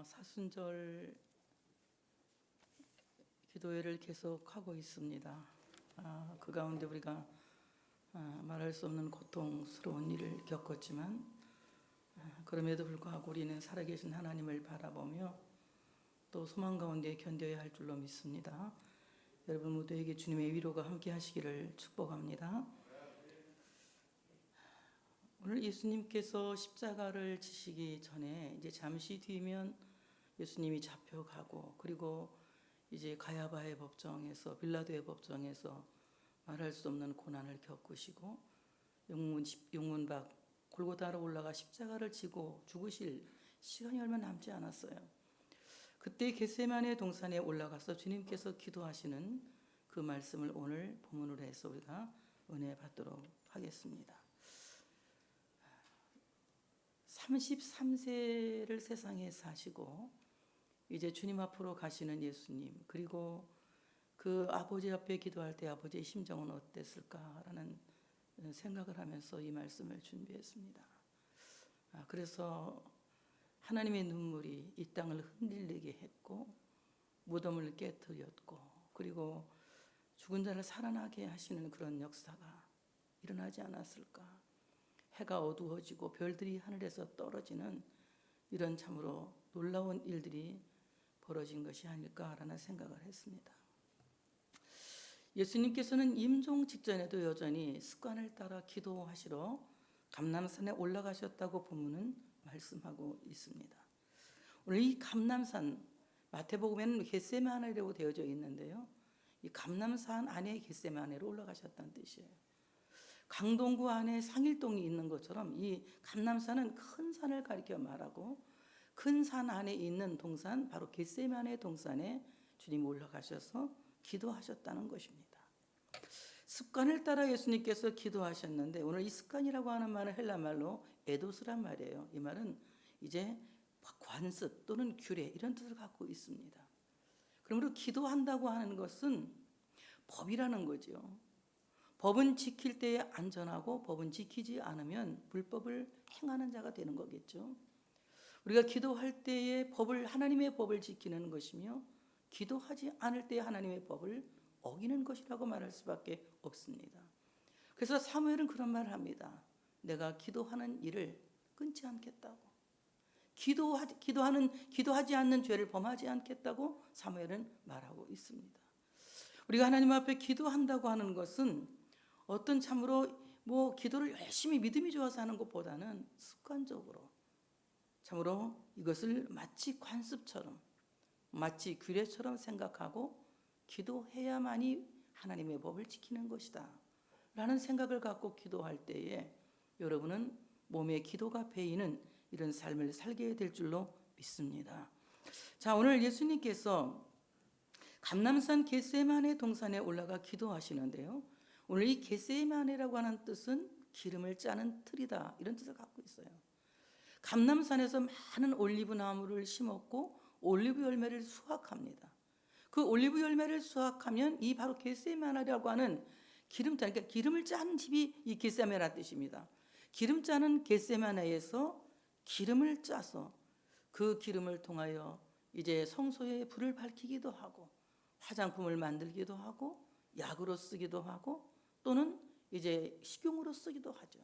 사순절 기도회를 계속하고 있습니다. 그 가운데 우리가 말할 수 없는 고통스러운 일을 겪었지만 그럼에도 불구하고 우리는 살아계신 하나님을 바라보며 또 소망 가운데 견뎌야 할 줄로 믿습니다. 여러분 모두에게 주님의 위로가 함께 하시기를 축복합니다. 오늘 예수님께서 십자가를 지시기 전에 이제 잠시 뒤면 예수님이 잡혀가고 그리고 이제 가야바의 법정에서 빌라도의 법정에서 말할 수 없는 고난을 겪으시고 용문 밖 골고다로 올라가 십자가를 지고 죽으실 시간이 얼마 남지 않았어요. 그때 겟세마네 동산에 올라가서 주님께서 기도하시는 그 말씀을 오늘 본문으로 해서 우리가 은혜 받도록 하겠습니다. 33세를 세상에 사시고 이제 주님 앞으로 가시는 예수님, 그리고 그 아버지 앞에 기도할 때 아버지의 심정은 어땠을까라는 생각을 하면서 이 말씀을 준비했습니다. 그래서 하나님의 눈물이 이 땅을 흔들리게 했고 무덤을 깨뜨렸고 그리고 죽은 자를 살아나게 하시는 그런 역사가 일어나지 않았을까. 해가 어두워지고 별들이 하늘에서 떨어지는 이런 참으로 놀라운 일들이 벌어진 것이 아닐까라는 생각을 했습니다. 예수님께서는 임종 직전에도 여전히 습관을 따라 기도하시러 감람산에 올라가셨다고 본문은 말씀하고 있습니다. 오늘 이 감람산, 마태복음에는 겟세마네라고 되어져 있는데요. 이 감람산 안에 겟세마네로 올라가셨다는 뜻이에요. 강동구 안에 상일동이 있는 것처럼 이 감람산은 큰 산을 가리켜 말하고 큰 산 안에 있는 동산, 바로 겟세마네 동산에 주님이 올라가셔서 기도하셨다는 것입니다. 습관을 따라 예수님께서 기도하셨는데 오늘 이 습관이라고 하는 말은 헬라 말로 에도스란 말이에요. 이 말은 이제 관습 또는 규례 이런 뜻을 갖고 있습니다. 그러므로 기도한다고 하는 것은 법이라는 거죠. 법은 지킬 때에 안전하고 법은 지키지 않으면 불법을 행하는 자가 되는 거겠죠. 우리가 기도할 때에 하나님의 법을 지키는 것이며 기도하지 않을 때에 하나님의 법을 어기는 것이라고 말할 수밖에 없습니다. 그래서 사무엘은 그런 말을 합니다. 내가 기도하는 일을 끊지 않겠다고. 기도하지 않는 죄를 범하지 않겠다고 사무엘은 말하고 있습니다. 우리가 하나님 앞에 기도한다고 하는 것은 어떤 참으로 기도를 열심히 믿음이 좋아서 하는 것보다는 습관적으로 참으로 이것을 마치 관습처럼 마치 규례처럼 생각하고 기도해야만이 하나님의 법을 지키는 것이다 라는 생각을 갖고 기도할 때에 여러분은 몸에 기도가 배이는 이런 삶을 살게 될 줄로 믿습니다. 자, 오늘 예수님께서 감람산 겟세마네 동산에 올라가 기도하시는데요. 오늘 이 겟세마네라고 하는 뜻은 기름을 짜는 틀이다 이런 뜻을 갖고 있어요. 감람산에서 많은 올리브 나무를 심었고 올리브 열매를 수확합니다. 그 올리브 열매를 수확하면 이 바로 겟세마네라고 하는 그러니까 기름을 짜는 집이 이 겟세마네라는 뜻입니다. 기름 짜는 겟세마네에서 기름을 짜서 그 기름을 통하여 이제 성소에 불을 밝히기도 하고 화장품을 만들기도 하고 약으로 쓰기도 하고 또는 이제 식용으로 쓰기도 하죠.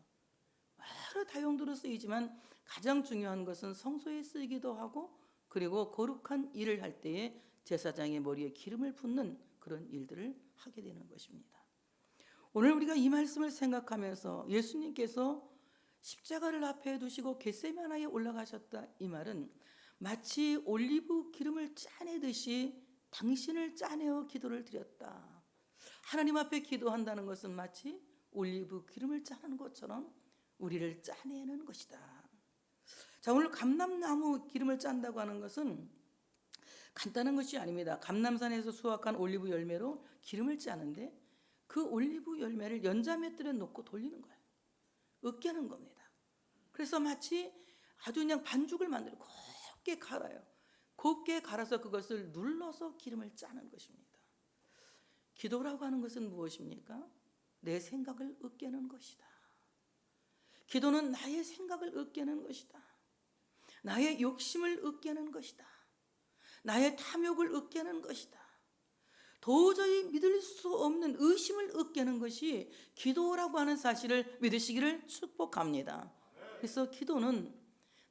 여러 다용도로 쓰이지만 가장 중요한 것은 성소에 쓰이기도 하고 그리고 거룩한 일을 할 때에 제사장의 머리에 기름을 붓는 그런 일들을 하게 되는 것입니다. 오늘 우리가 이 말씀을 생각하면서 예수님께서 십자가를 앞에 두시고 겟세마네에 올라가셨다 이 말은 마치 올리브 기름을 짜내듯이 당신을 짜내어 기도를 드렸다. 하나님 앞에 기도한다는 것은 마치 올리브 기름을 짜는 것처럼 우리를 짜내는 것이다. 자, 오늘 감람나무 기름을 짠다고 하는 것은 간단한 것이 아닙니다. 감람산에서 수확한 올리브 열매로 기름을 짜는데 그 올리브 열매를 연자맷돌에 놓고 돌리는 거예요. 으깨는 겁니다. 그래서 마치 아주 그냥 반죽을 만들고 곱게 갈아요. 곱게 갈아서 그것을 눌러서 기름을 짜는 것입니다. 기도라고 하는 것은 무엇입니까? 내 생각을 으깨는 것이다. 기도는 나의 생각을 으깨는 것이다. 나의 욕심을 으깨는 것이다. 나의 탐욕을 으깨는 것이다. 도저히 믿을 수 없는 의심을 으깨는 것이 기도라고 하는 사실을 믿으시기를 축복합니다. 그래서 기도는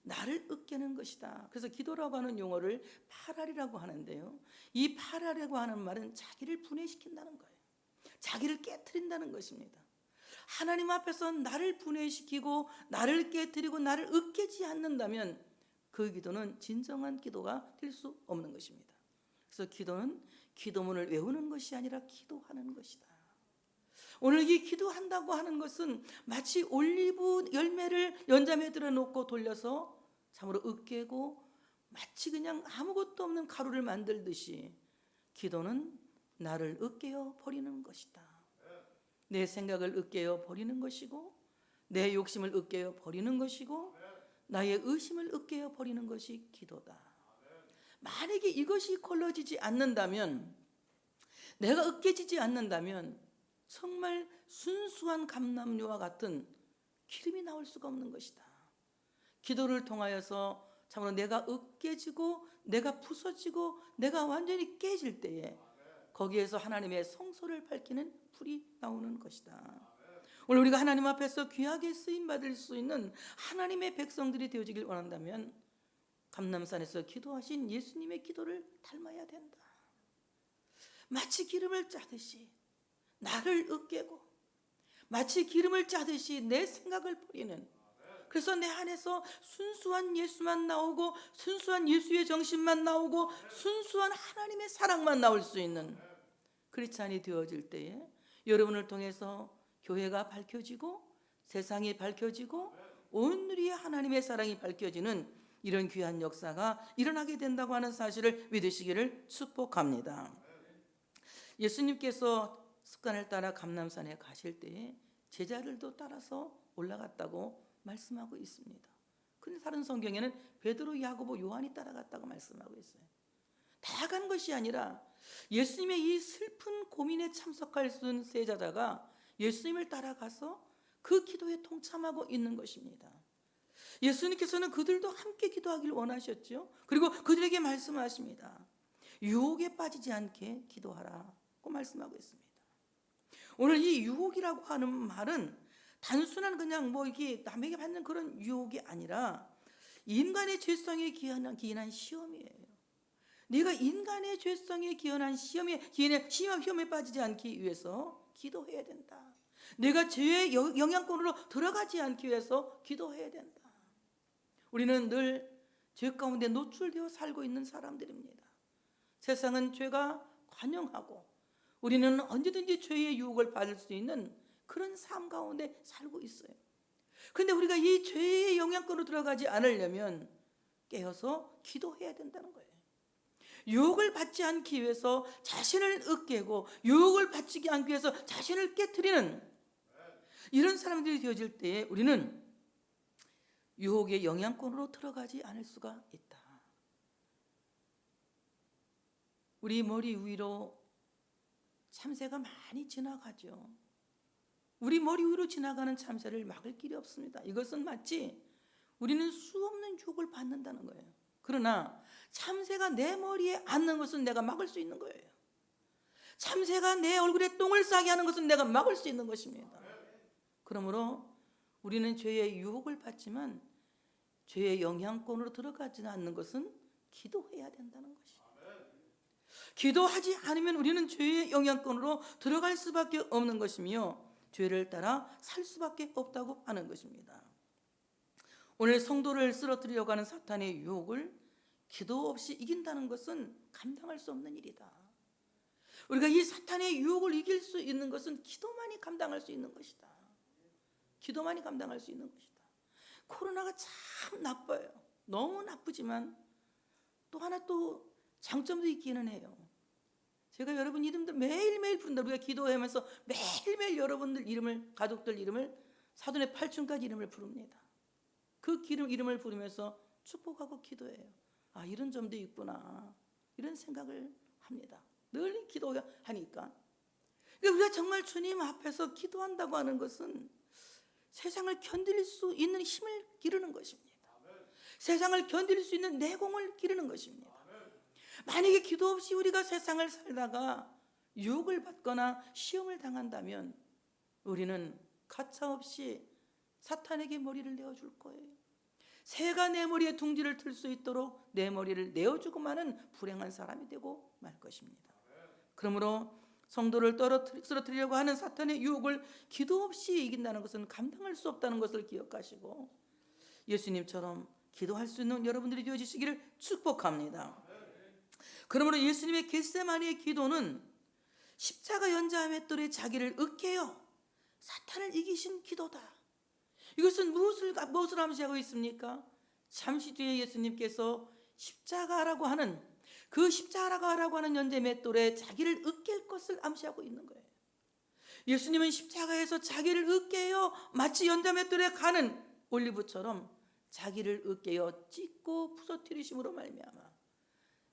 나를 으깨는 것이다. 그래서 기도라고 하는 용어를 파랄이라고 하는데요, 이 파랄이라고 하는 말은 자기를 분해시킨다는 거예요. 자기를 깨트린다는 것입니다. 하나님 앞에서 나를 분해시키고 나를 깨트리고 나를 으깨지 않는다면 그 기도는 진정한 기도가 될 수 없는 것입니다. 그래서 기도는 기도문을 외우는 것이 아니라 기도하는 것이다. 오늘 이 기도한다고 하는 것은 마치 올리브 열매를 연잠에 들어놓고 돌려서 참으로 으깨고 마치 그냥 아무것도 없는 가루를 만들듯이 기도는 나를 으깨어 버리는 것이다. 내 생각을 으깨어 버리는 것이고, 내 욕심을 으깨어 버리는 것이고, 나의 의심을 으깨어 버리는 것이 기도다. 만약에 이것이 걸러지지 않는다면, 내가 으깨지지 않는다면 정말 순수한 감람유와 같은 기름이 나올 수가 없는 것이다. 기도를 통하여서 참으로 내가 으깨지고 내가 부서지고 내가 완전히 깨질 때에 거기에서 하나님의 성소를 밝히는 불이 나오는 것이다. 오늘 우리가 하나님 앞에서 귀하게 쓰임받을 수 있는 하나님의 백성들이 되어지길 원한다면 감람산에서 기도하신 예수님의 기도를 닮아야 된다. 마치 기름을 짜듯이 나를 으깨고, 마치 기름을 짜듯이 내 생각을 버리는, 그래서 내 안에서 순수한 예수만 나오고 순수한 예수의 정신만 나오고 순수한 하나님의 사랑만 나올 수 있는 크리스찬이 되어질 때에 여러분을 통해서 교회가 밝혀지고 세상이 밝혀지고 온누리의 하나님의 사랑이 밝혀지는 이런 귀한 역사가 일어나게 된다고 하는 사실을 믿으시기를 축복합니다. 예수님께서 습관을 따라 감람산에 가실 때에 제자들도 따라서 올라갔다고 말씀하고 있습니다. 그런데 다른 성경에는 베드로, 야고보, 요한이 따라갔다고 말씀하고 있어요. 다 간 것이 아니라 예수님의 이 슬픈 고민에 참석할 수 있는 세 제자가 예수님을 따라가서 그 기도에 동참하고 있는 것입니다. 예수님께서는 그들도 함께 기도하기를 원하셨죠. 그리고 그들에게 말씀하십니다. 유혹에 빠지지 않게 기도하라고 말씀하고 있습니다. 오늘 이 유혹이라고 하는 말은 단순한 그냥 뭐 이렇게 남에게 받는 그런 유혹이 아니라 인간의 죄성에 기인한 시험이에요. 네가 인간의 죄성에 기인한 시험에 빠지지 않기 위해서 기도해야 된다. 내가 죄의 영향권으로 들어가지 않기 위해서 기도해야 된다. 우리는 늘 죄 가운데 노출되어 살고 있는 사람들입니다. 세상은 죄가 관영하고 우리는 언제든지 죄의 유혹을 받을 수 있는 그런 삶 가운데 살고 있어요. 그런데 우리가 이 죄의 영향권으로 들어가지 않으려면 깨어서 기도해야 된다는 거예요. 유혹을 받지 않기 위해서 자신을 으깨고 유혹을 받지 않기 위해서 자신을 깨트리는 이런 사람들이 되어질 때에 우리는 유혹의 영향권으로 들어가지 않을 수가 있다. 우리 머리 위로 참새가 많이 지나가죠. 우리 머리 위로 지나가는 참새를 막을 길이 없습니다. 이것은 마치 우리는 수없는 유혹을 받는다는 거예요. 그러나 참새가 내 머리에 앉는 것은 내가 막을 수 있는 거예요. 참새가 내 얼굴에 똥을 싸게 하는 것은 내가 막을 수 있는 것입니다. 그러므로 우리는 죄의 유혹을 받지만 죄의 영향권으로 들어가지 않는 것은 기도해야 된다는 것이에요. 기도하지 않으면 우리는 죄의 영향권으로 들어갈 수밖에 없는 것이며 죄를 따라 살 수밖에 없다고 하는 것입니다. 오늘 성도를 쓰러뜨리려고 하는 사탄의 유혹을 기도 없이 이긴다는 것은 감당할 수 없는 일이다. 우리가 이 사탄의 유혹을 이길 수 있는 것은 기도만이 감당할 수 있는 것이다. 기도만이 감당할 수 있는 것이다. 코로나가 참 나빠요. 너무 나쁘지만 또 하나 또 장점도 있기는 해요. 제가 여러분 이름들 매일매일 부른다. 우리가 기도하면서 매일매일 여러분들 이름을, 가족들 이름을 사돈의 8층까지 이름을 부릅니다. 그 이름을 부르면서 축복하고 기도해요. 아, 이런 점도 있구나, 이런 생각을 합니다. 늘 기도하니까. 우리가 정말 주님 앞에서 기도한다고 하는 것은 세상을 견딜 수 있는 힘을 기르는 것입니다. 세상을 견딜 수 있는 내공을 기르는 것입니다. 만약에 기도 없이 우리가 세상을 살다가 유혹을 받거나 시험을 당한다면 우리는 가차없이 사탄에게 머리를 내어줄 거예요. 새가 내 머리에 둥지를 틀 수 있도록 내 머리를 내어주고 마는 불행한 사람이 되고 말 것입니다. 그러므로 성도를 쓰러뜨리려고 하는 사탄의 유혹을 기도 없이 이긴다는 것은 감당할 수 없다는 것을 기억하시고 예수님처럼 기도할 수 있는 여러분들이 되어주시기를 축복합니다. 그러므로 예수님의 겟세마니의 기도는 십자가 연자 맷돌에 자기를 으깨어 사탄을 이기신 기도다. 이것은 무엇을 암시하고 있습니까? 잠시 뒤에 예수님께서 십자가라고 하는 연재 맷돌에 자기를 으깰 것을 암시하고 있는 거예요. 예수님은 십자가에서 자기를 으깨어 마치 연자 맷돌에 가는 올리브처럼 자기를 으깨어 찢고 부서뜨리심으로 말미암아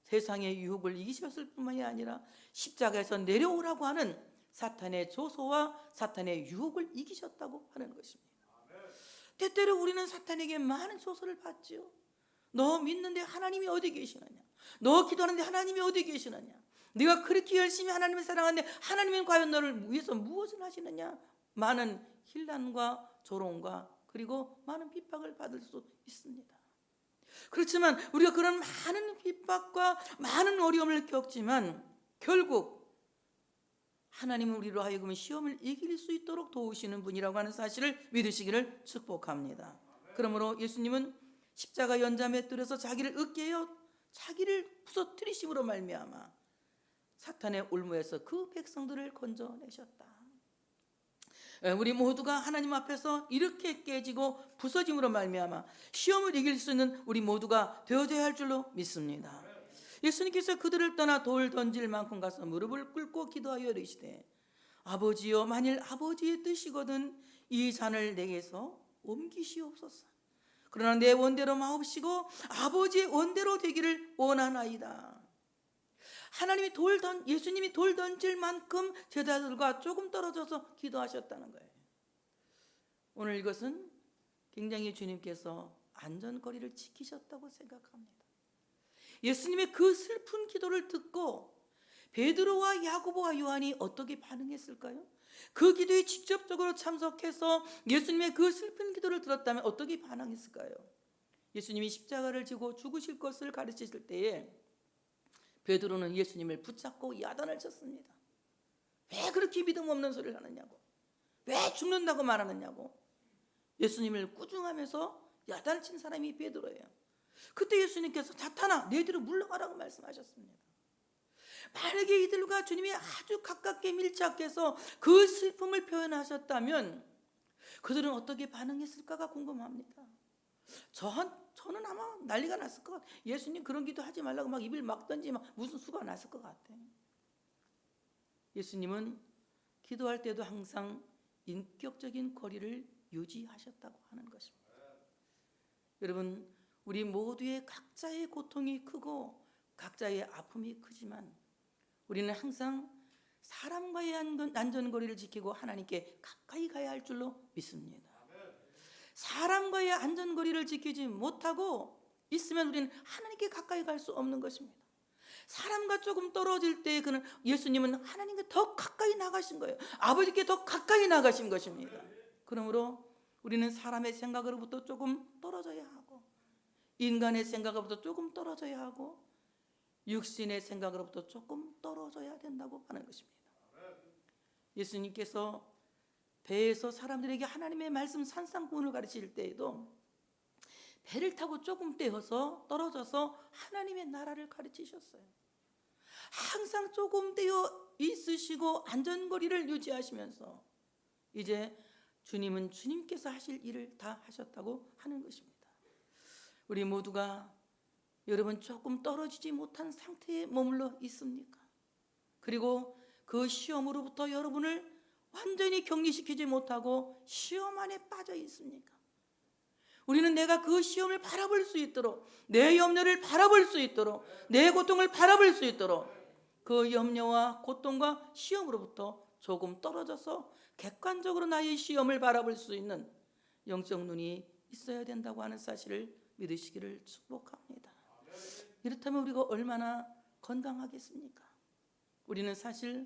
세상의 유혹을 이기셨을 뿐만이 아니라 십자가에서 내려오라고 하는 사탄의 조소와 사탄의 유혹을 이기셨다고 하는 것입니다. 때때로 우리는 사탄에게 많은 조소를 받지요. 너 믿는데 하나님이 어디 계시느냐? 너 기도하는데 하나님이 어디 계시느냐? 네가 그렇게 열심히 하나님을 사랑하는데 하나님은 과연 너를 위해서 무엇을 하시느냐? 많은 힐난과 조롱과 그리고 많은 핍박을 받을 수 있습니다. 그렇지만 우리가 그런 많은 핍박과 많은 어려움을 겪지만 결국 하나님은 우리로 하여금 시험을 이길 수 있도록 도우시는 분이라고 하는 사실을 믿으시기를 축복합니다. 그러므로 예수님은 십자가 연자 맷돌에서 자기를 으깨어 자기를 부서뜨리심으로 말미암아 사탄의 올무에서 그 백성들을 건져내셨다. 우리 모두가 하나님 앞에서 이렇게 깨지고 부서짐으로 말미암아 시험을 이길 수 있는 우리 모두가 되어져야 할 줄로 믿습니다. 예수님께서 그들을 떠나 돌 던질 만큼 가서 무릎을 꿇고 기도하여 이르시되 아버지여 만일 아버지의 뜻이거든 이 잔을 내게서 옮기시옵소서. 그러나 내 원대로 마옵시고 아버지의 원대로 되기를 원하나이다. 예수님이 돌 던질 만큼 제자들과 조금 떨어져서 기도하셨다는 거예요. 오늘 이것은 굉장히 주님께서 안전거리를 지키셨다고 생각합니다. 예수님의 그 슬픈 기도를 듣고 베드로와 야고보와 요한이 어떻게 반응했을까요? 그 기도에 직접적으로 참석해서 예수님의 그 슬픈 기도를 들었다면 어떻게 반응했을까요? 예수님이 십자가를 지고 죽으실 것을 가르치실 때에 베드로는 예수님을 붙잡고 야단을 쳤습니다. 왜 그렇게 믿음 없는 소리를 하느냐고, 왜 죽는다고 말하느냐고 예수님을 꾸중하면서 야단을 친 사람이 베드로예요. 그때 예수님께서 사탄아 내 뒤로 물러가라고 말씀하셨습니다. 만약에 이들과 주님이 아주 가깝게 밀착해서 그 슬픔을 표현하셨다면 그들은 어떻게 반응했을까가 궁금합니다. 저는 아마 난리가 났을 것 같아요. 예수님 그런 기도 하지 말라고 막 입을 막 던지면 무슨 수가 났을 것 같아요. 예수님은 기도할 때도 항상 인격적인 거리를 유지하셨다고 하는 것입니다. 여러분 우리 모두의 각자의 고통이 크고 각자의 아픔이 크지만 우리는 항상 사람과의 안전거리를 지키고 하나님께 가까이 가야 할 줄로 믿습니다. 사람과의 안전거리를 지키지 못하고 있으면 우리는 하나님께 가까이 갈 수 없는 것입니다. 사람과 조금 떨어질 때 그는 예수님은 하나님께 더 가까이 나가신 거예요. 아버지께 더 가까이 나가신 것입니다. 그러므로 우리는 사람의 생각으로부터 조금 떨어져야 하고 인간의 생각으로부터 조금 떨어져야 하고 육신의 생각으로부터 조금 떨어져야 된다고 하는 것입니다. 예수님께서 배에서 사람들에게 하나님의 말씀 산상구원을 가르칠 때에도 배를 타고 조금 떼어서 떨어져서 하나님의 나라를 가르치셨어요. 항상 조금 떼어 있으시고 안전거리를 유지하시면서 이제 주님은 주님께서 하실 일을 다 하셨다고 하는 것입니다. 우리 모두가 여러분 조금 떨어지지 못한 상태에 머물러 있습니까? 그리고 그 시험으로부터 여러분을 완전히 격리시키지 못하고 시험 안에 빠져 있습니까? 우리는 내가 그 시험을 바라볼 수 있도록 내 염려를 바라볼 수 있도록 내 고통을 바라볼 수 있도록 그 염려와 고통과 시험으로부터 조금 떨어져서 객관적으로 나의 시험을 바라볼 수 있는 영적 눈이 있어야 된다고 하는 사실을 믿으시기를 축복합니다. 이렇다면 우리가 얼마나 건강하겠습니까? 우리는 사실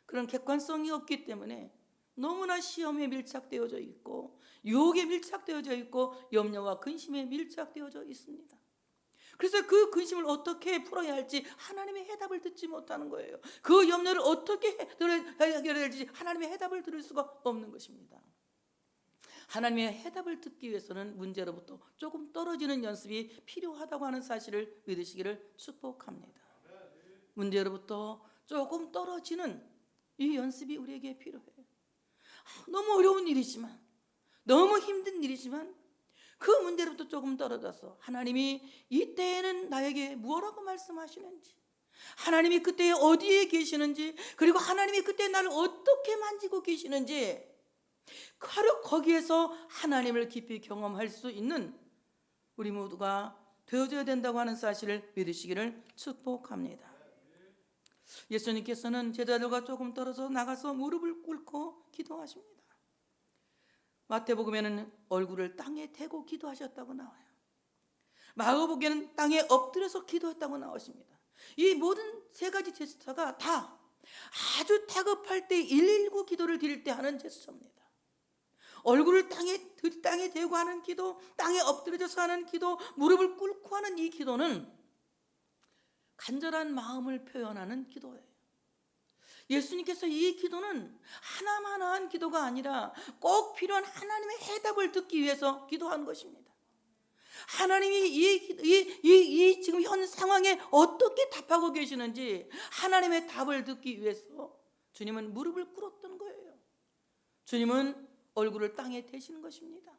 그런 객관성이 없기 때문에 너무나 시험에 밀착되어져 있고 유혹에 밀착되어져 있고 염려와 근심에 밀착되어져 있습니다. 그래서 그 근심을 어떻게 풀어야 할지 하나님의 해답을 듣지 못하는 거예요. 그 염려를 어떻게 해결해야 될지 하나님의 해답을 들을 수가 없는 것입니다. 하나님의 해답을 듣기 위해서는 문제로부터 조금 떨어지는 연습이 필요하다고 하는 사실을 믿으시기를 축복합니다. 문제로부터 조금 떨어지는 이 연습이 우리에게 필요해요. 너무 어려운 일이지만, 너무 힘든 일이지만 그 문제로부터 조금 떨어져서 하나님이 이때에는 나에게 무엇라고 말씀하시는지, 하나님이 그때 어디에 계시는지, 그리고 하나님이 그때 나를 어떻게 만지고 계시는지 바로 거기에서 하나님을 깊이 경험할 수 있는 우리 모두가 되어져야 된다고 하는 사실을 믿으시기를 축복합니다. 예수님께서는 제자들과 조금 떨어져 나가서 무릎을 꿇고 기도하십니다. 마태복음에는 얼굴을 땅에 대고 기도하셨다고 나와요. 마가복음에는 땅에 엎드려서 기도했다고 나오십니다. 이 모든 세 가지 제스처가 다 아주 다급할 때 119 기도를 드릴 때 하는 제스처입니다. 얼굴을 땅에 대고 하는 기도, 땅에 엎드려져서 하는 기도, 무릎을 꿇고 하는 이 기도는 간절한 마음을 표현하는 기도예요. 예수님께서 이 기도는 하나만한 기도가 아니라 꼭 필요한 하나님의 해답을 듣기 위해서 기도한 것입니다. 하나님이 이 지금 현 상황에 어떻게 답하고 계시는지 하나님의 답을 듣기 위해서 주님은 무릎을 꿇었던 거예요. 주님은 얼굴을 땅에 대시는 것입니다.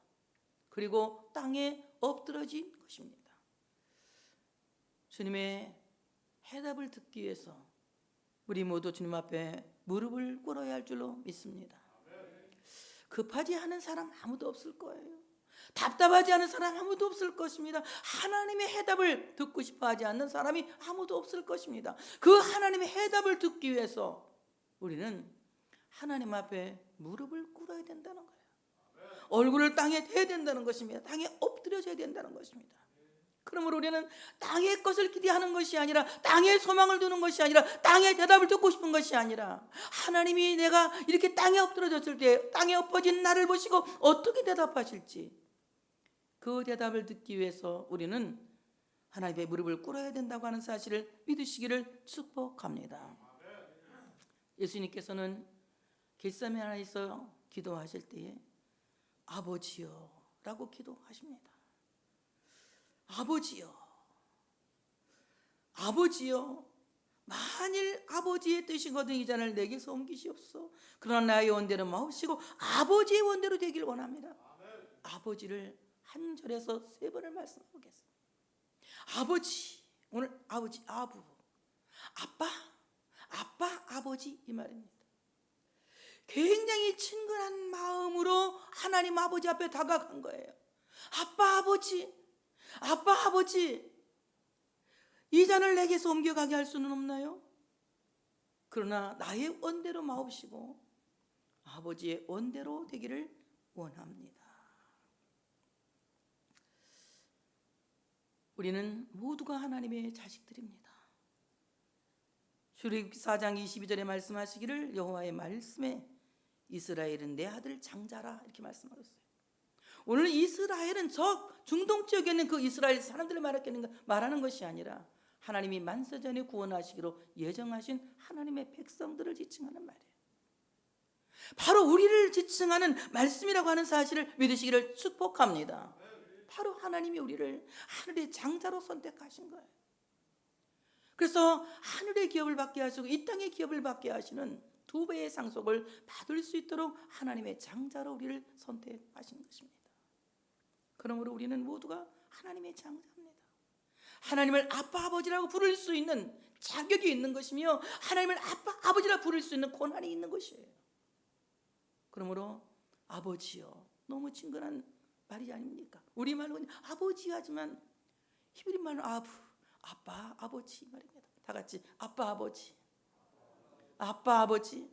그리고 땅에 엎드러진 것입니다. 주님의 해답을 듣기 위해서 우리 모두 주님 앞에 무릎을 꿇어야 할 줄로 믿습니다. 급하지 않은 사람 아무도 없을 거예요. 답답하지 않은 사람 아무도 없을 것입니다. 하나님의 해답을 듣고 싶어 하지 않는 사람이 아무도 없을 것입니다. 그 하나님의 해답을 듣기 위해서 우리는 하나님 앞에 무릎을 꿇어야 된다는 거예요. 얼굴을 땅에 대야 된다는 것입니다. 땅에 엎드려져야 된다는 것입니다. 그러므로 우리는 땅의 것을 기대하는 것이 아니라, 땅에 소망을 두는 것이 아니라, 땅의 대답을 듣고 싶은 것이 아니라, 하나님이 내가 이렇게 땅에 엎드려졌을 때 땅에 엎어진 나를 보시고 어떻게 대답하실지 그 대답을 듣기 위해서 우리는 하나님의 무릎을 꿇어야 된다고 하는 사실을 믿으시기를 축복합니다. 예수님께서는 겟세마네에서 기도하실 때에 아버지여 라고 기도하십니다. 아버지여, 아버지여, 만일 아버지의 뜻이거든 이 잔을 내게서 옮기시옵소서. 그러나 나의 원대로 마옵시고 아버지의 원대로 되길 원합니다. 아버지를 한 절에서 3번을 말씀하겠습니다. 아버지, 오늘 아버지, 아부, 아빠, 아버지 이 말입니다. 굉장히 친근한 마음으로 하나님 아버지 앞에 다가간 거예요. 아빠, 아버지, 이 잔을 내게서 옮겨가게 할 수는 없나요? 그러나 나의 원대로 마옵시고 아버지의 원대로 되기를 원합니다. 우리는 모두가 하나님의 자식들입니다. 출애굽기 4장 22절에 말씀하시기를 여호와의 말씀에 이스라엘은 내 아들 장자라 이렇게 말씀하셨어요. 오늘 이스라엘은 저 중동 지역에 있는 그 이스라엘 사람들을 말하는 것이 아니라 하나님이 만세전에 구원하시기로 예정하신 하나님의 백성들을 지칭하는 말이에요. 바로 우리를 지칭하는 말씀이라고 하는 사실을 믿으시기를 축복합니다. 바로 하나님이 우리를 하늘의 장자로 선택하신 거예요. 그래서 하늘의 기업을 받게 하시고 이 땅의 기업을 받게 하시는 2배의 상속을 받을 수 있도록 하나님의 장자로 우리를 선택하신 것입니다. 그러므로 우리는 모두가 하나님의 장자입니다. 하나님을 아빠, 아버지라고 부를 수 있는 자격이 있는 것이며 하나님을 아빠, 아버지라 부를 수 있는 권한이 있는 것이에요. 그러므로 아버지요, 너무 친근한 말이 아닙니까? 우리말로 아버지 하지만 히브리 말로 아빠, 아버지 말입니다. 다 같이 아빠, 아버지, 아빠, 아버지.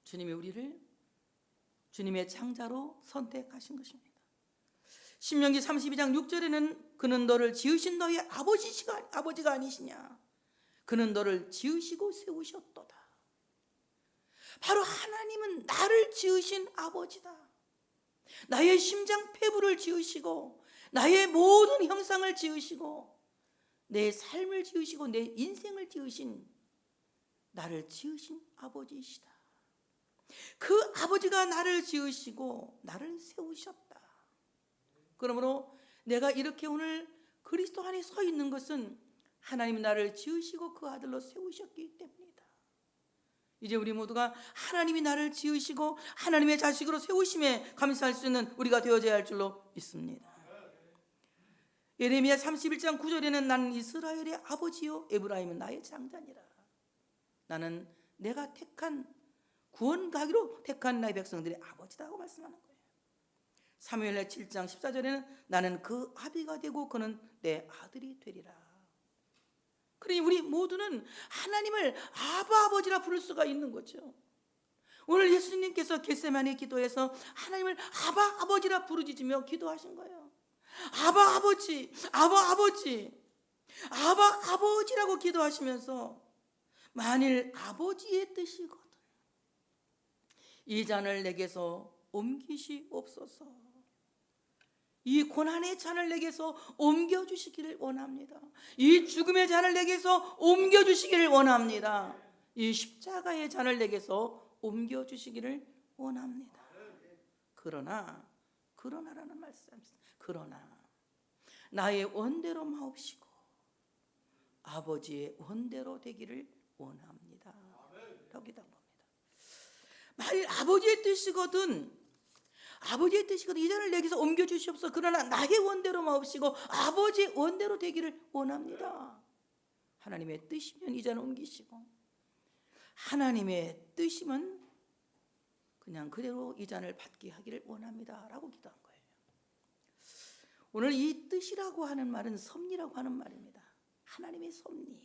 주님이 우리를 주님의 창자로 선택하신 것입니다. 신명기 32장 6절에는 그는 너를 지으신 너의 아버지가 아니시냐. 그는 너를 지으시고 세우셨도다. 바로 하나님은 나를 지으신 아버지다. 나의 심장 폐부를 지으시고 나의 모든 형상을 지으시고 내 삶을 지으시고 내 인생을 지으신 나를 지으신 아버지이시다. 그 아버지가 나를 지으시고 나를 세우셨다. 그러므로 내가 이렇게 오늘 그리스도 안에 서 있는 것은 하나님이 나를 지으시고 그 아들로 세우셨기 때문이다. 이제 우리 모두가 하나님이 나를 지으시고 하나님의 자식으로 세우심에 감사할 수 있는 우리가 되어져야 할 줄로 믿습니다. 예레미야 31장 9절에는 나는 이스라엘의 아버지요 에브라임은 나의 장자니라. 나는 내가 택한 구원가기로 택한 나의 백성들의 아버지다고 말씀하는 거예요. 사무엘하 7장 14절에는 나는 그 아비가 되고 그는 내 아들이 되리라. 그러니 우리 모두는 하나님을 아버지라 부를 수가 있는 거죠. 오늘 예수님께서 겟세마네 기도에서 하나님을 아버지라 부르짖으며 기도하신 거예요. 아버지, 아버지라고 기도하시면서 만일 아버지의 뜻이거든 이 잔을 내게서 옮기시옵소서. 이 고난의 잔을 내게서 옮겨주시기를 원합니다. 이 죽음의 잔을 내게서 옮겨주시기를 원합니다. 이 십자가의 잔을 내게서 옮겨주시기를 원합니다. 그러나라는 말씀입니다. 그러나 나의 원대로 마옵시고 아버지의 원대로 되기를 원합니다. 라고 기도한 겁니다. 만일 아버지의 뜻이거든 이 잔을 내게서 옮겨주시옵소서. 그러나 나의 원대로 마옵시고 아버지의 원대로 되기를 원합니다. 하나님의 뜻이면 이 잔을 옮기시고 하나님의 뜻이면 그냥 그대로 이 잔을 받게 하기를 원합니다. 라고 기도한 거예요. 오늘 이 뜻이라고 하는 말은 섭리라고 하는 말입니다. 하나님의 섭리.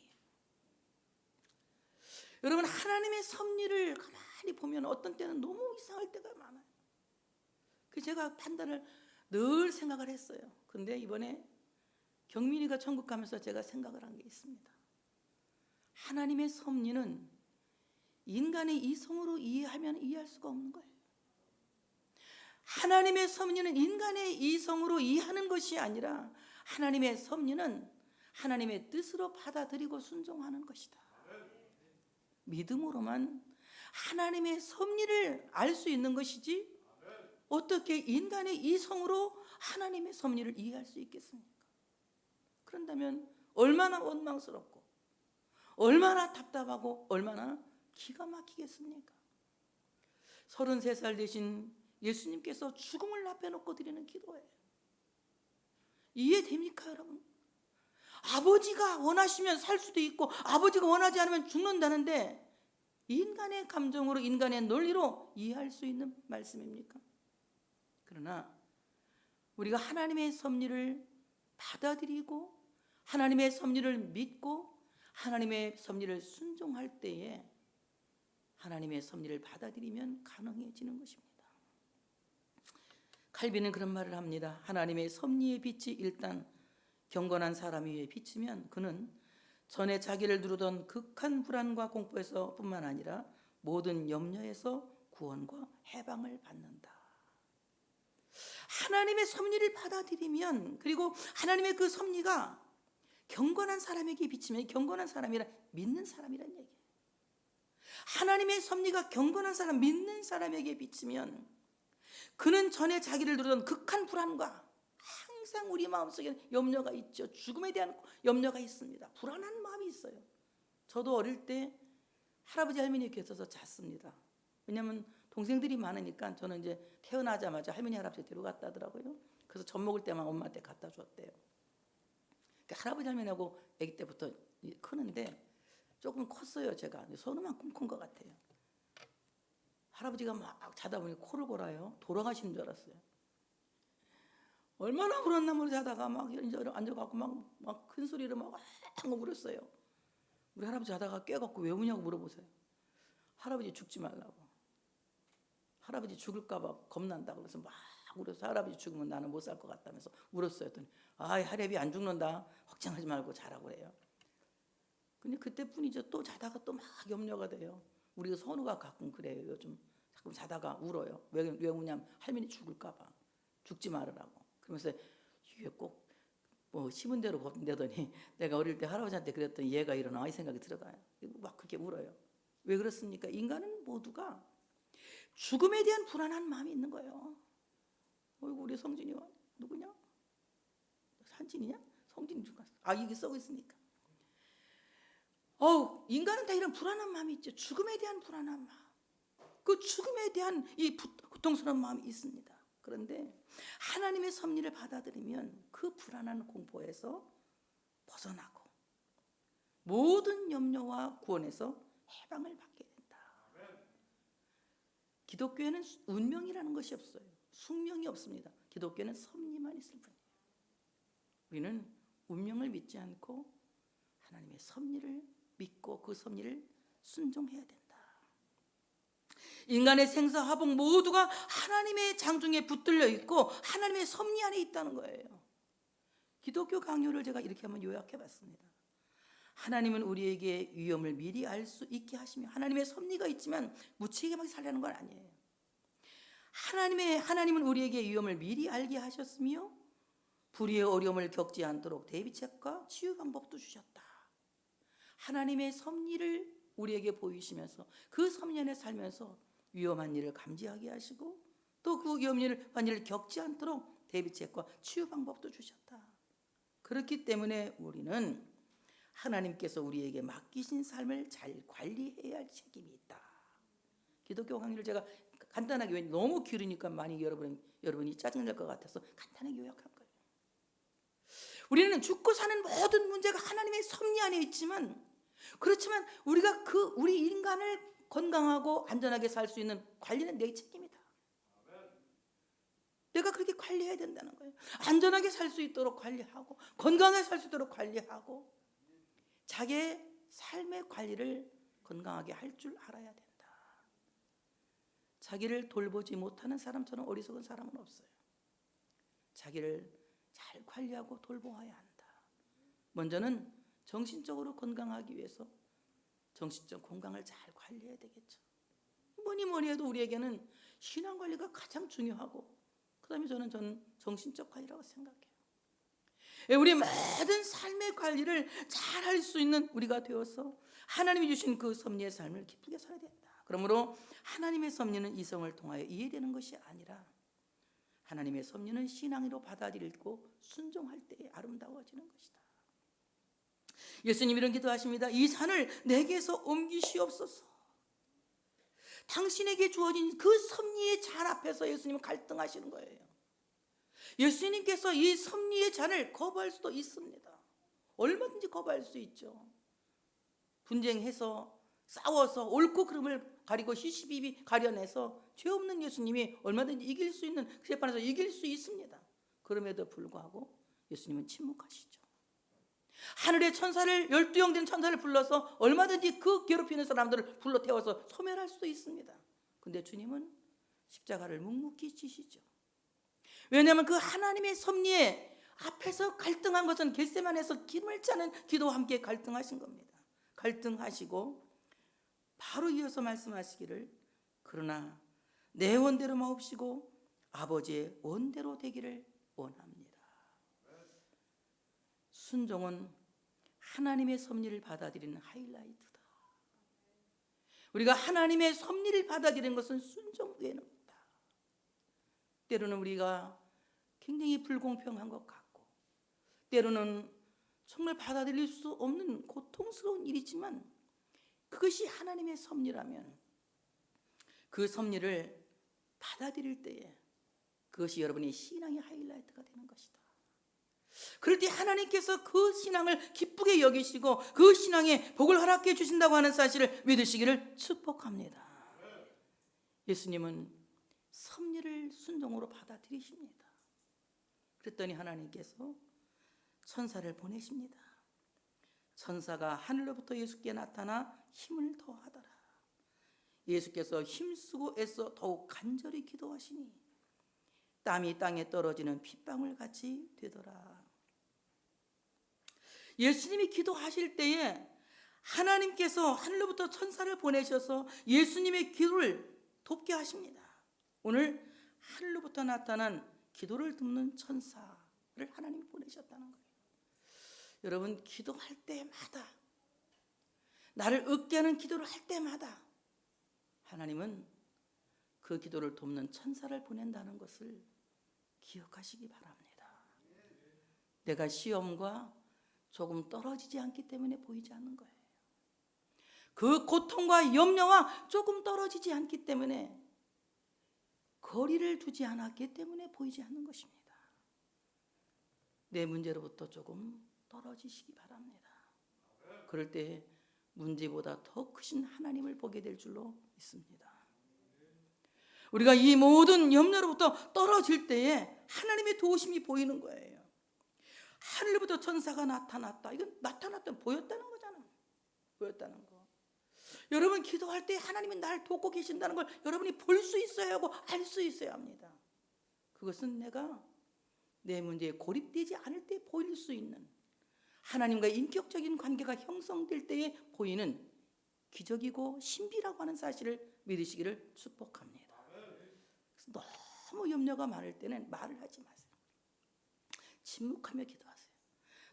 여러분 하나님의 섭리를 가만히 보면 어떤 때는 너무 이상할 때가 많아요. 그 제가 판단을 늘 생각을 했어요. 그런데 이번에 경민이가 천국 가면서 제가 생각을 한 게 있습니다. 하나님의 섭리는 인간의 이성으로 이해하면 이해할 수가 없는 거예요. 하나님의 섭리는 인간의 이성으로 이해하는 것이 아니라 하나님의 섭리는 하나님의 뜻으로 받아들이고 순종하는 것이다. 믿음으로만 하나님의 섭리를 알 수 있는 것이지 어떻게 인간의 이성으로 하나님의 섭리를 이해할 수 있겠습니까? 그런다면 얼마나 원망스럽고 얼마나 답답하고 얼마나 기가 막히겠습니까? 33살 되신 예수님께서 죽음을 앞에 놓고 드리는 기도예요. 이해됩니까 여러분? 아버지가 원하시면 살 수도 있고 아버지가 원하지 않으면 죽는다는데 인간의 감정으로 인간의 논리로 이해할 수 있는 말씀입니까? 그러나 우리가 하나님의 섭리를 받아들이고 하나님의 섭리를 믿고 하나님의 섭리를 순종할 때에 하나님의 섭리를 받아들이면 가능해지는 것입니다. 칼빈은 그런 말을 합니다. 하나님의 섭리의 빛이 일단 경건한 사람 위에 비치면 그는 전에 자기를 누르던 극한 불안과 공포에서 뿐만 아니라 모든 염려에서 구원과 해방을 받는다. 하나님의 섭리를 받아들이면 그리고 하나님의 그 섭리가 경건한 사람에게 비치면 경건한 사람이라 믿는 사람이란 얘기예요. 하나님의 섭리가 경건한 사람 믿는 사람에게 비치면 그는 전에 자기를 누르던 극한 불안과 항상 우리 마음속에 염려가 있죠. 죽음에 대한 염려가 있습니다. 불안한 마음이 있어요. 저도 어릴 때 할아버지 할머니 곁에서 잤습니다. 왜냐하면 동생들이 많으니까 저는 이제 태어나자마자 할머니 할아버지 데려갔다 하더라고요. 그래서 젖 먹을 때만 엄마한테 갖다 줬대요. 그러니까 할아버지 할머니하고 아기 때부터 크는데 조금 컸어요. 제가 손만큼 큰 것 같아요. 할아버지가 막 자다 보니 코를 골아요. 돌아가시는 줄 알았어요. 얼마나 울었나 모르 자다가 막 앉아갖고 막 큰 소리로 막 울었어요. 우리 할아버지 자다가 깨갖고 왜 우냐고 물어보세요. 할아버지 죽지 말라고. 할아버지 죽을까봐 겁난다고 그래서 막 울어서 할아버지 죽으면 나는 못 살 것 같다면서 울었어요. 했더니 할애비 안 죽는다. 걱정하지 말고 자라고 그래요. 근데 그때뿐이죠. 또 자다가 또 막 염려가 돼요. 우리 선우가 가끔 그래요. 요즘 가끔 자다가 울어요. 왜 우냐면 할머니 죽을까 봐. 죽지 말으라고. 그러면서 이게 꼭 뭐 심은 대로 걷는다더니 내가 어릴 때 할아버지한테 그랬더니 얘가 일어나 이 생각이 들어가요. 막 그렇게 울어요. 왜 그렇습니까? 인간은 모두가 죽음에 대한 불안한 마음이 있는 거예요. 어이구 우리 성진이 누구냐? 산진이냐? 성진이 죽었어. 이게 써고 있으니까. 인간은 다 이런 불안한 마음이 있죠. 죽음에 대한 불안한 마음. 그 죽음에 대한 이 고통스러운 마음이 있습니다. 그런데 하나님의 섭리를 받아들이면 그 불안한 공포에서 벗어나고 모든 염려와 구원에서 해방을 받게 된다. 기독교에는 운명이라는 것이 없어요. 숙명이 없습니다. 기독교는 섭리만 있을 뿐이에요. 우리는 운명을 믿지 않고 하나님의 섭리를 믿고 그 섭리를 순종해야 된다. 인간의 생사화복 모두가 하나님의 장중에 붙들려 있고 하나님의 섭리 안에 있다는 거예요. 기독교 강요를 제가 이렇게 한번 요약해 봤습니다. 하나님은 우리에게 위험을 미리 알 수 있게 하시며 하나님의 섭리가 있지만 무책임하게 살려는 건 아니에요. 하나님은 우리에게 위험을 미리 알게 하셨으며 불의의 어려움을 겪지 않도록 대비책과 치유 방법도 주셨다. 하나님의 섭리를 우리에게 보이시면서 그 섭리 안에 살면서 위험한 일을 감지하게 하시고 또 그 위험한 일을 겪지 않도록 대비책과 치유 방법도 주셨다. 그렇기 때문에 우리는 하나님께서 우리에게 맡기신 삶을 잘 관리해야 할 책임이 있다. 기독교 강의를 제가 간단하게, 왜 너무 길으니까 많이 여러분이 짜증날 것 같아서 간단하게 요약한 거예요. 우리는 죽고 사는 모든 문제가 하나님의 섭리 안에 있지만, 그렇지만 우리 인간을 건강하고 안전하게 살 수 있는 관리는 내 책임이다. 내가 그렇게 관리해야 된다는 거예요. 안전하게 살 수 있도록 관리하고 건강하게 살 수 있도록 관리하고 자기의 삶의 관리를 건강하게 할 줄 알아야 된다. 자기를 돌보지 못하는 사람처럼 어리석은 사람은 없어요. 자기를 잘 관리하고 돌보아야 한다. 먼저는 정신적으로 건강하기 위해서 정신적 건강을 잘 관리해야 되겠죠. 뭐니 해도 우리에게는 신앙관리가 가장 중요하고, 그 다음에 저는 정신적 관리라고 생각해요. 우리 모든 삶의 관리를 잘 할 수 있는 우리가 되어서 하나님이 주신 그 섭리의 삶을 기쁘게 살아야 된다. 그러므로 하나님의 섭리는 이성을 통하여 이해되는 것이 아니라 하나님의 섭리는 신앙으로 받아들이고 순종할 때에 아름다워지는 것이다. 예수님 이런 기도하십니다. 이 산을 내게서 옮기시옵소서. 당신에게 주어진 그 섭리의 잔 앞에서 예수님은 갈등하시는 거예요. 예수님께서 이 섭리의 잔을 거부할 수도 있습니다. 얼마든지 거부할 수 있죠. 분쟁해서 싸워서 옳고 그름을 가리고 시시비비 가려내서 죄 없는 예수님이 얼마든지 이길 수 있는 그 재판에서 이길 수 있습니다. 그럼에도 불구하고 예수님은 침묵하시죠. 하늘의 천사를 12형 된 천사를 불러서 얼마든지 그 괴롭히는 사람들을 불러 태워서 소멸할 수도 있습니다. 근데 주님은 십자가를 묵묵히 지시죠. 왜냐하면 그 하나님의 섭리에 앞에서 갈등한 것은 겟세마네에서 기름을 짜는 기도와 함께 갈등하신 겁니다. 갈등하시고 바로 이어서 말씀하시기를 그러나 내 원대로 마옵시고 아버지의 원대로 되기를 원합니다. 순종은 하나님의 섭리를 받아들이는 하이라이트다. 우리가 하나님의 섭리를 받아들이는 것은 순종 외에는 없다. 때로는 우리가 굉장히 불공평한 것 같고 때로는 정말 받아들일 수 없는 고통스러운 일이지만 그것이 하나님의 섭리라면 그 섭리를 받아들일 때에 그것이 여러분의 신앙의 하이라이트가 되는 것이다. 그럴 때 하나님께서 그 신앙을 기쁘게 여기시고 그 신앙에 복을 허락해 주신다고 하는 사실을 믿으시기를 축복합니다. 예수님은 섭리를 순종으로 받아들이십니다. 그랬더니 하나님께서 천사를 보내십니다. 천사가 하늘로부터 예수께 나타나 힘을 더하더라. 예수께서 힘쓰고 애써 더욱 간절히 기도하시니 땀이 땅에 떨어지는 핏방울 같이 되더라. 예수님이 기도하실 때에 하나님께서 하늘로부터 천사를 보내셔서 예수님의 기도를 돕게 하십니다. 오늘 하늘로부터 나타난 기도를 돕는 천사를 하나님이 보내셨다는 거예요. 여러분, 기도할 때마다, 나를 얻게 하는 기도를 할 때마다 하나님은 그 기도를 돕는 천사를 보낸다는 것을 기억하시기 바랍니다. 내가 시험과 조금 떨어지지 않기 때문에 보이지 않는 거예요. 그 고통과 염려와 조금 떨어지지 않기 때문에, 거리를 두지 않았기 때문에 보이지 않는 것입니다. 내 문제로부터 조금 떨어지시기 바랍니다. 그럴 때 문제보다 더 크신 하나님을 보게 될 줄로 믿습니다. 우리가 이 모든 염려로부터 떨어질 때에 하나님의 도우심이 보이는 거예요. 하늘부터 천사가 나타났다. 이건 나타났다, 보였다는 거잖아. 보였다는 거. 여러분, 기도할 때 하나님이 날 돕고 계신다는 걸 여러분이 볼 수 있어야 하고 알 수 있어야 합니다. 그것은 내가 내 문제에 고립되지 않을 때 보일 수 있는, 하나님과의 인격적인 관계가 형성될 때에 보이는 기적이고 신비라고 하는 사실을 믿으시기를 축복합니다. 그래서 너무 염려가 많을 때는 말을 하지 마세요. 침묵하며 기도하세요.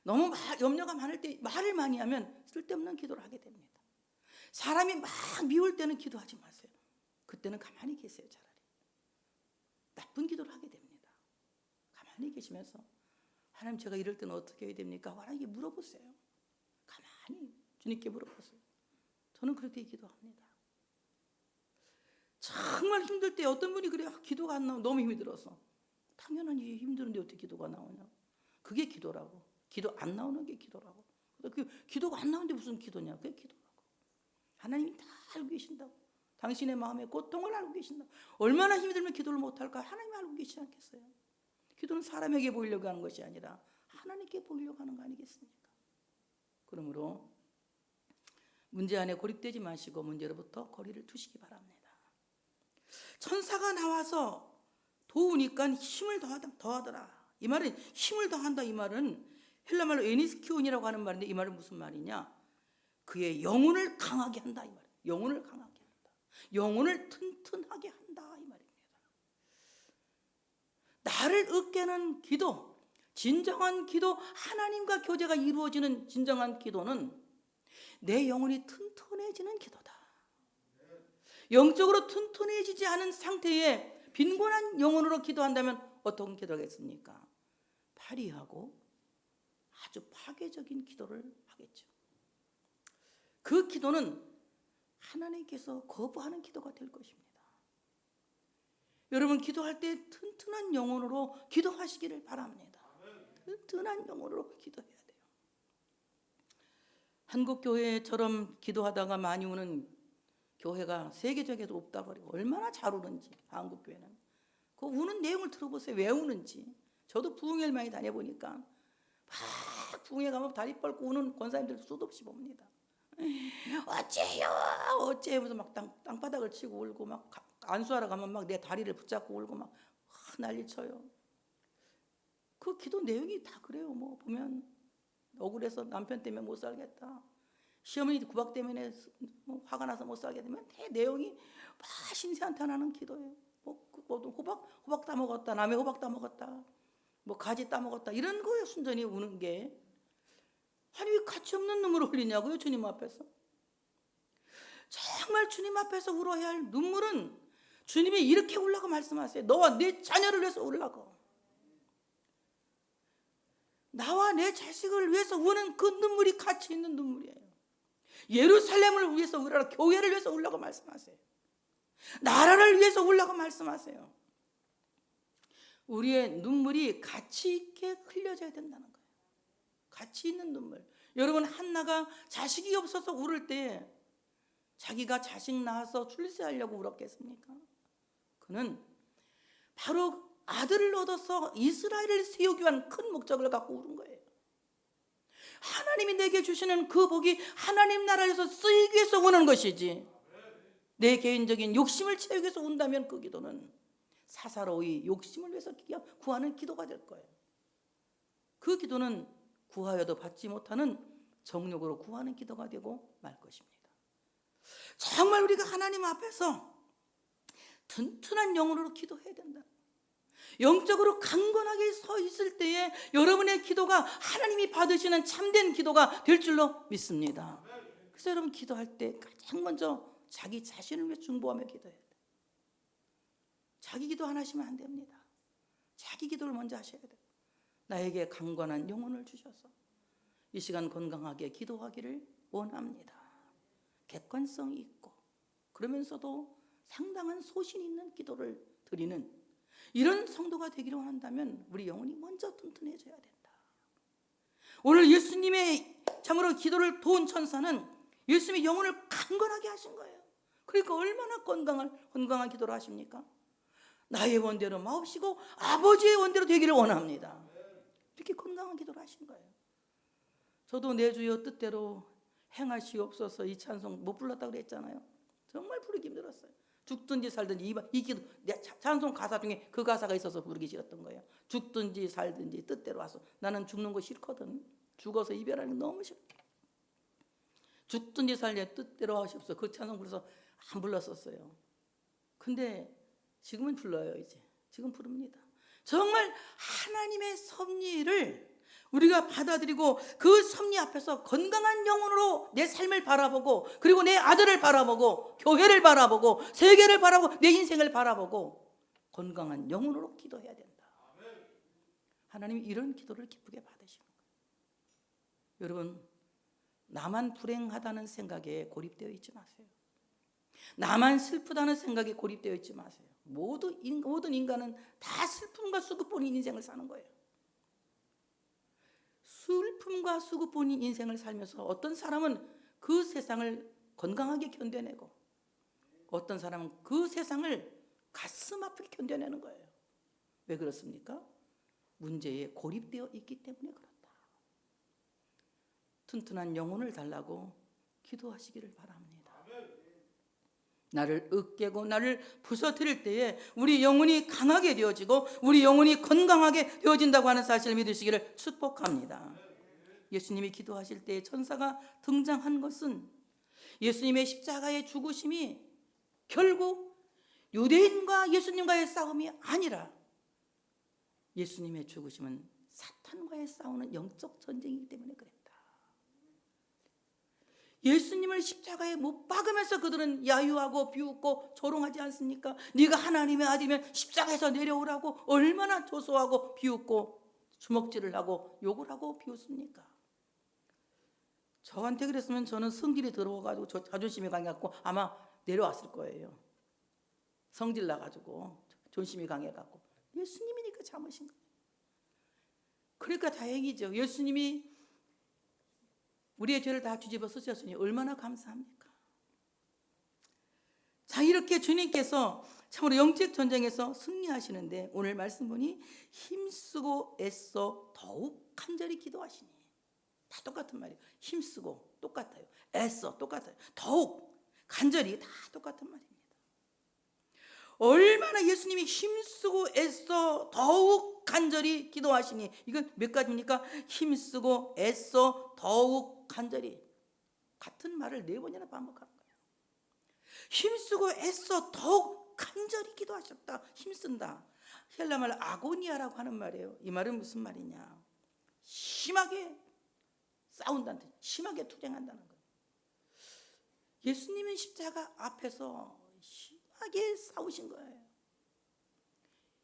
너무 염려가 많을 때 말을 많이 하면 쓸데없는 기도를 하게 됩니다. 사람이 막 미울 때는 기도하지 마세요. 그때는 가만히 계세요. 차라리 나쁜 기도를 하게 됩니다. 가만히 계시면서 하나님, 제가 이럴 때는 어떻게 해야 됩니까? 하나님께 물어보세요. 가만히 주님께 물어보세요. 저는 그렇게 기도합니다. 정말 힘들 때 어떤 분이 그래요. 기도가 안 나오면 너무 힘이 들어서. 당연한 일이 힘드는데 어떻게 기도가 나오냐. 그게 기도라고. 기도 안 나오는 게 기도라고. 기도가 안 나오는데 무슨 기도냐. 그게 기도라고. 하나님이 다 알고 계신다고. 당신의 마음의 고통을 알고 계신다고. 얼마나 힘이 들면 기도를 못할까. 하나님이 알고 계시지 않겠어요. 기도는 사람에게 보이려고 하는 것이 아니라 하나님께 보이려고 하는 거 아니겠습니까? 그러므로 문제 안에 고립되지 마시고 문제로부터 거리를 두시기 바랍니다. 천사가 나와서 도우니까 힘을 더하더라. 이 말은 힘을 더한다. 이 말은 헬라말로 에니스키온이라고 하는 말인데, 이 말은 무슨 말이냐? 그의 영혼을 강하게 한다. 이 말이에요. 영혼을 강하게 한다. 영혼을 튼튼하게 한다. 이 말입니다. 나를 얻게 하는 기도, 진정한 기도, 하나님과 교제가 이루어지는 진정한 기도는 내 영혼이 튼튼해지는 기도다. 영적으로 튼튼해지지 않은 상태에 빈곤한 영혼으로 기도한다면 어떤 기도겠습니까? 파리하고 아주 파괴적인 기도를 하겠죠. 그 기도는 하나님께서 거부하는 기도가 될 것입니다. 여러분, 기도할 때 튼튼한 영혼으로 기도하시기를 바랍니다. 튼튼한 영혼으로 기도해야 돼요. 한국 교회처럼 기도하다가 많이 우는 교회가 세계적에도 없다고 그래요. 얼마나 잘 우는지. 한국 교회는 그 우는 내용을 들어보세요. 왜 우는지. 저도 부흥회를 많이 다녀보니까 막 부흥회 가면 다리 뻗고 우는 권사님들 수도 없이 봅니다. 어째요 어째요 하면서 막 땅바닥을 치고 울고, 막 안수하러 가면 막 내 다리를 붙잡고 울고 막 난리쳐요. 그 기도 내용이 다 그래요. 뭐 보면 억울해서 남편 때문에 못 살겠다, 시어머니 구박 때문에 화가 나서 못 살게 되면 대 내용이 막 신세한탄하는 기도예요. 뭐 호박 따먹었다, 남의 호박 따먹었다, 뭐 가지 따먹었다, 이런 거예요. 순전히 우는 게. 아니 왜 가치 없는 눈물을 흘리냐고요, 주님 앞에서. 정말 주님 앞에서 울어야 할 눈물은 주님이 이렇게 울라고 말씀하세요. 너와 내 자녀를 위해서 울라고. 나와 내 자식을 위해서 우는 그 눈물이 가치 있는 눈물이에요. 예루살렘을 위해서 울라, 교회를 위해서 울라고 말씀하세요. 나라를 위해서 울라고 말씀하세요. 우리의 눈물이 가치 있게 흘려져야 된다는 거예요. 가치 있는 눈물. 여러분, 한나가 자식이 없어서 울을 때 자기가 자식 낳아서 출세하려고 울었겠습니까? 그는 바로 아들을 얻어서 이스라엘을 세우기 위한 큰 목적을 갖고 울은 거예요. 하나님이 내게 주시는 그 복이 하나님 나라에서 쓰이기 위해서 우는 것이지, 내 개인적인 욕심을 채우기 위해서 운다면 그 기도는 사사로이 욕심을 위해서 구하는 기도가 될 거예요. 그 기도는 구하여도 받지 못하는 정욕으로 구하는 기도가 되고 말 것입니다. 정말 우리가 하나님 앞에서 튼튼한 영혼으로 기도해야 된다. 영적으로 강건하게 서 있을 때에 여러분의 기도가 하나님이 받으시는 참된 기도가 될 줄로 믿습니다. 그래서 여러분 기도할 때 가장 먼저 자기 자신을 위해 중보하며 기도해야 돼요. 자기 기도 안 하시면 안 됩니다. 자기 기도를 먼저 하셔야 돼요. 나에게 강건한 영혼을 주셔서 이 시간 건강하게 기도하기를 원합니다. 객관성이 있고 그러면서도 상당한 소신 있는 기도를 드리는 이런 성도가 되기를 원한다면 우리 영혼이 먼저 튼튼해져야 된다. 오늘 예수님의 참으로 기도를 도운 천사는 예수님의 영혼을 강건하게 하신 거예요. 그러니까 얼마나 건강한 기도를 하십니까? 나의 원대로 마옵시고 아버지의 원대로 되기를 원합니다. 이렇게 건강한 기도를 하신 거예요. 저도 내 주여 뜻대로 행하시옵소서 이 찬송 못 불렀다고 그랬잖아요. 정말 부르기 힘들었어요. 죽든지 살든지 이 기도 내 찬송 가사 중에 그 가사가 있어서 부르기 싫었던 거예요. 죽든지 살든지 뜻대로 와서 나는 죽는 거 싫거든. 죽어서 이별하는 거 너무 싫어. 죽든지 살든지 뜻대로 하시옵소서 그 찬송 불러서 안 불렀었어요. 근데 지금은 불러요. 이제 지금 부릅니다. 정말 하나님의 섭리를 우리가 받아들이고 그 섭리 앞에서 건강한 영혼으로 내 삶을 바라보고 그리고 내 아들을 바라보고 교회를 바라보고 세계를 바라보고 내 인생을 바라보고 건강한 영혼으로 기도해야 된다. 하나님이 이런 기도를 기쁘게 받으시는 거예요. 여러분 나만 불행하다는 생각에 고립되어 있지 마세요. 나만 슬프다는 생각에 고립되어 있지 마세요. 모든 인간은 다 슬픔과 수고뿐인 인생을 사는 거예요. 슬픔과 수고뿐인 인생을 살면서 어떤 사람은 그 세상을 건강하게 견뎌내고 어떤 사람은 그 세상을 가슴 아프게 견뎌내는 거예요. 왜 그렇습니까? 문제에 고립되어 있기 때문에 그렇다. 튼튼한 영혼을 달라고 기도하시기를 바랍니다. 나를 으깨고 나를 부서뜨릴 때에 우리 영혼이 강하게 되어지고 우리 영혼이 건강하게 되어진다고 하는 사실을 믿으시기를 축복합니다. 예수님이 기도하실 때 천사가 등장한 것은 예수님의 십자가의 죽으심이 결국 유대인과 예수님과의 싸움이 아니라 예수님의 죽으심은 사탄과의 싸우는 영적 전쟁이기 때문에 그랬다. 예수님을 십자가에 못 박으면서 그들은 야유하고 비웃고 조롱하지 않습니까? 네가 하나님의 아들이면 십자가에서 내려오라고 얼마나 조소하고 비웃고 주먹질을 하고 욕을 하고 비웃습니까? 저한테 그랬으면 저는 성질이 더러워가지고 자존심이 강해갖고 아마 내려왔을 거예요. 성질 나가지고 존심이 강해갖고. 예수님이니까 참으신 거예요. 그러니까 다행이죠. 예수님이 우리의 죄를 다 뒤집어 쓰셨으니 얼마나 감사합니까? 자, 이렇게 주님께서 참으로 영적 전쟁에서 승리하시는데 오늘 말씀 보니 힘쓰고 애써 더욱 간절히 기도하시니 다 똑같은 말이에요. 힘쓰고 똑같아요. 애써 똑같아요. 더욱 간절히 다 똑같은 말입니다. 얼마나 예수님이 힘쓰고 애써 더욱 간절히 기도하시니 이건 몇 가지입니까? 힘쓰고 애써 더욱 간절히 같은 말을 4번이나 반복하는 거예요. 힘쓰고 애써 더욱 간절히 기도하셨다. 힘쓴다. 헬라 말 아고니아라고 하는 말이에요. 이 말은 무슨 말이냐? 심하게 싸운다는 뜻, 심하게 투쟁한다는 거예요. 예수님은 십자가 앞에서 심하게 싸우신 거예요.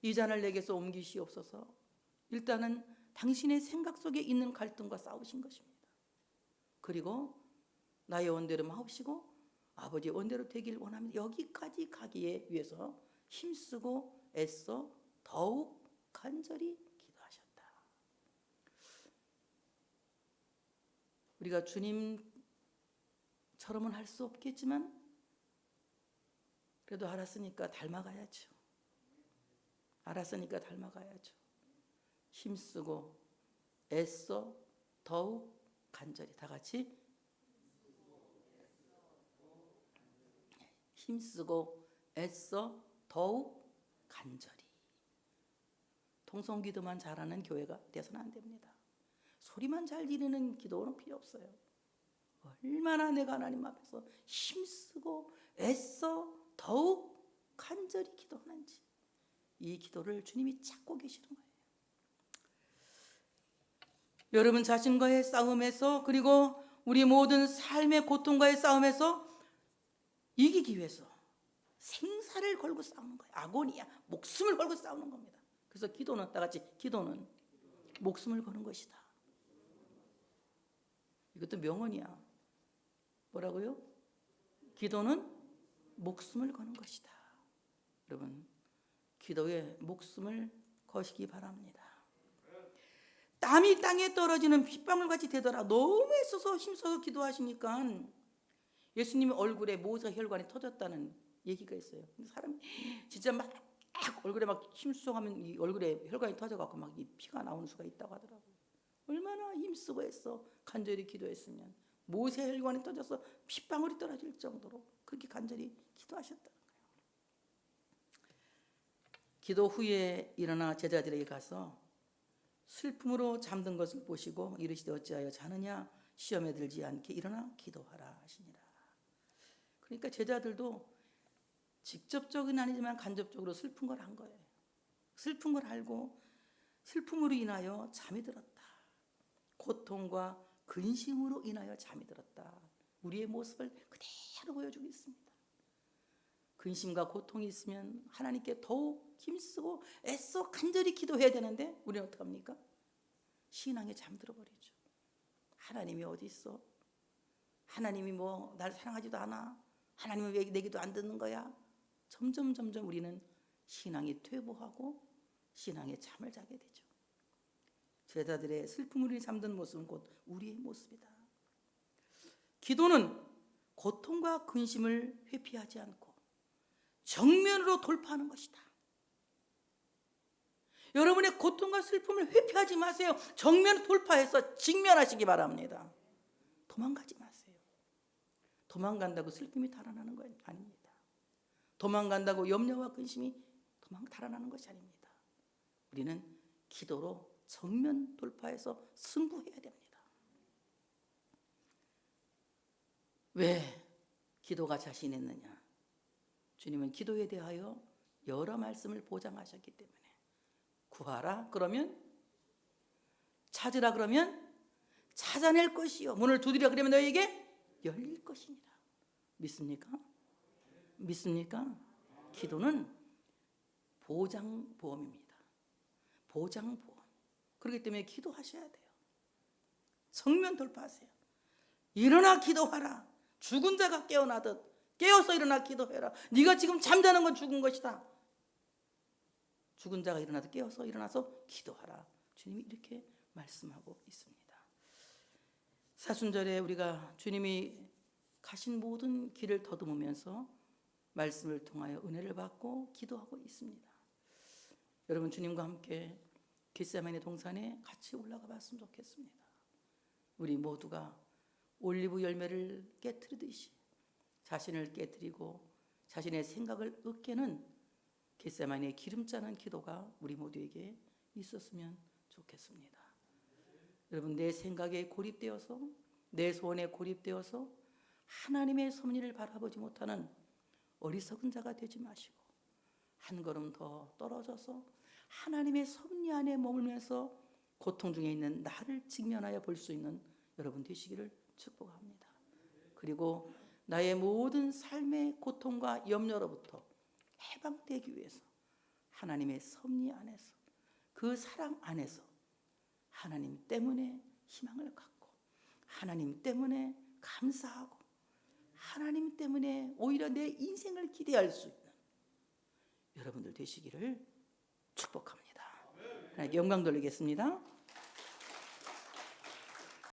이 잔을 내게서 옮기시옵소서. 일단은 당신의 생각 속에 있는 갈등과 싸우신 것입니다. 그리고 나의 원대로 마옵시고 아버지의 원대로 되길 원합니다. 여기까지 가기에 위해서 힘쓰고 애써 더욱 간절히 기도하셨다. 우리가 주님처럼은 할 수 없겠지만 그래도 알았으니까 닮아가야죠. 알았으니까 닮아가야죠. 힘쓰고 애써 더욱 간절히. 다 같이 힘쓰고 애써 더욱 간절히. 통성기도만 잘하는 교회가 돼서는 안 됩니다. 소리만 잘 지르는 기도는 필요 없어요. 얼마나 내가 하나님 앞에서 힘쓰고 애써 더욱 간절히 기도하는지, 이 기도를 주님이 찾고 계시는 거예요. 여러분 자신과의 싸움에서, 그리고 우리 모든 삶의 고통과의 싸움에서 이기기 위해서 생사를 걸고 싸우는 거예요. 아고니야, 목숨을 걸고 싸우는 겁니다. 그래서 기도는, 다 같이, 기도는 목숨을 거는 것이다. 이것도 명언이야. 뭐라고요? 기도는 목숨을 거는 것이다. 여러분, 기도에 목숨을 거시기 바랍니다. 땀이 땅에 떨어지는 핏방울같이 되더라. 너무 애써서 힘써서 기도하시니까 예수님의 얼굴에 모세 혈관이 터졌다는 얘기가 있어요. 사람이 진짜 막 얼굴에 막 힘쓰하면 이 얼굴에 혈관이 터져갖고 막 이 피가 나오는 수가 있다고 하더라고요. 얼마나 힘쓰고 했어. 간절히 기도했으면 모세 혈관이 터져서 핏방울이 떨어질 정도로 그렇게 간절히 기도하셨다는 거예요. 기도 후에 일어나 제자들에게 가서 슬픔으로 잠든 것을 보시고 이르시되 어찌하여 자느냐, 시험에 들지 않게 일어나 기도하라 하시니라. 그러니까 제자들도 직접적은 아니지만 간접적으로 슬픈 걸 한 거예요. 슬픈 걸 알고 슬픔으로 인하여 잠이 들었다. 고통과 근심으로 인하여 잠이 들었다. 우리의 모습을 그대로 보여주고 있습니다. 근심과 고통이 있으면 하나님께 더욱 힘쓰고 애써 간절히 기도해야 되는데 우리는 어떡합니까? 신앙에 잠들어 버리죠. 하나님이 어디 있어? 하나님이 뭐 날 사랑하지도 않아? 하나님은 왜 내 기도 안 듣는 거야? 점점 우리는 신앙이 퇴보하고 신앙에 잠을 자게 되죠. 제자들의 슬픔으로 잠든 모습은 곧 우리의 모습이다. 기도는 고통과 근심을 회피하지 않고 정면으로 돌파하는 것이다. 여러분의 고통과 슬픔을 회피하지 마세요. 정면 돌파해서 직면하시기 바랍니다. 도망가지 마세요. 도망간다고 슬픔이 달아나는 건 아닙니다. 도망간다고 염려와 근심이 달아나는 것이 아닙니다. 우리는 기도로 정면 돌파해서 승부해야 됩니다. 왜 기도가 자신있느냐? 주님은 기도에 대하여 여러 말씀을 보장하셨기 때문에 구하라 그러면 찾으라 그러면 찾아낼 것이요, 문을 두드리라 그러면 너에게 열릴 것이니라. 믿습니까? 믿습니까? 기도는 보장보험입니다. 보장보험. 그렇기 때문에 기도하셔야 돼요. 정면 돌파하세요. 일어나 기도하라. 죽은 자가 깨어나듯 깨어서 일어나 기도해라. 네가 지금 잠자는 건 죽은 것이다. 죽은 자가 일어나도 깨어서 일어나서 기도하라. 주님이 이렇게 말씀하고 있습니다. 사순절에 우리가 주님이 가신 모든 길을 더듬으면서 말씀을 통하여 은혜를 받고 기도하고 있습니다. 여러분, 주님과 함께 겟세마네 동산에 같이 올라가 봤으면 좋겠습니다. 우리 모두가 올리브 열매를 깨트리듯이 자신을 깨트리고 자신의 생각을 으깨는 겟세마네의 기름짜는 기도가 우리 모두에게 있었으면 좋겠습니다. 여러분, 내 생각에 고립되어서 내 소원에 고립되어서 하나님의 섭리를 바라보지 못하는 어리석은 자가 되지 마시고 한 걸음 더 떨어져서 하나님의 섭리 안에 머물면서 고통 중에 있는 나를 직면하여 볼 수 있는 여러분 되시기를 축복합니다. 그리고 나의 모든 삶의 고통과 염려로부터 해방되기 위해서 하나님의 섭리 안에서 그 사랑 안에서 하나님 때문에 희망을 갖고 하나님 때문에 감사하고 하나님 때문에 오히려 내 인생을 기대할 수 있는 여러분들 되시기를 축복합니다. 하나님께 영광 돌리겠습니다.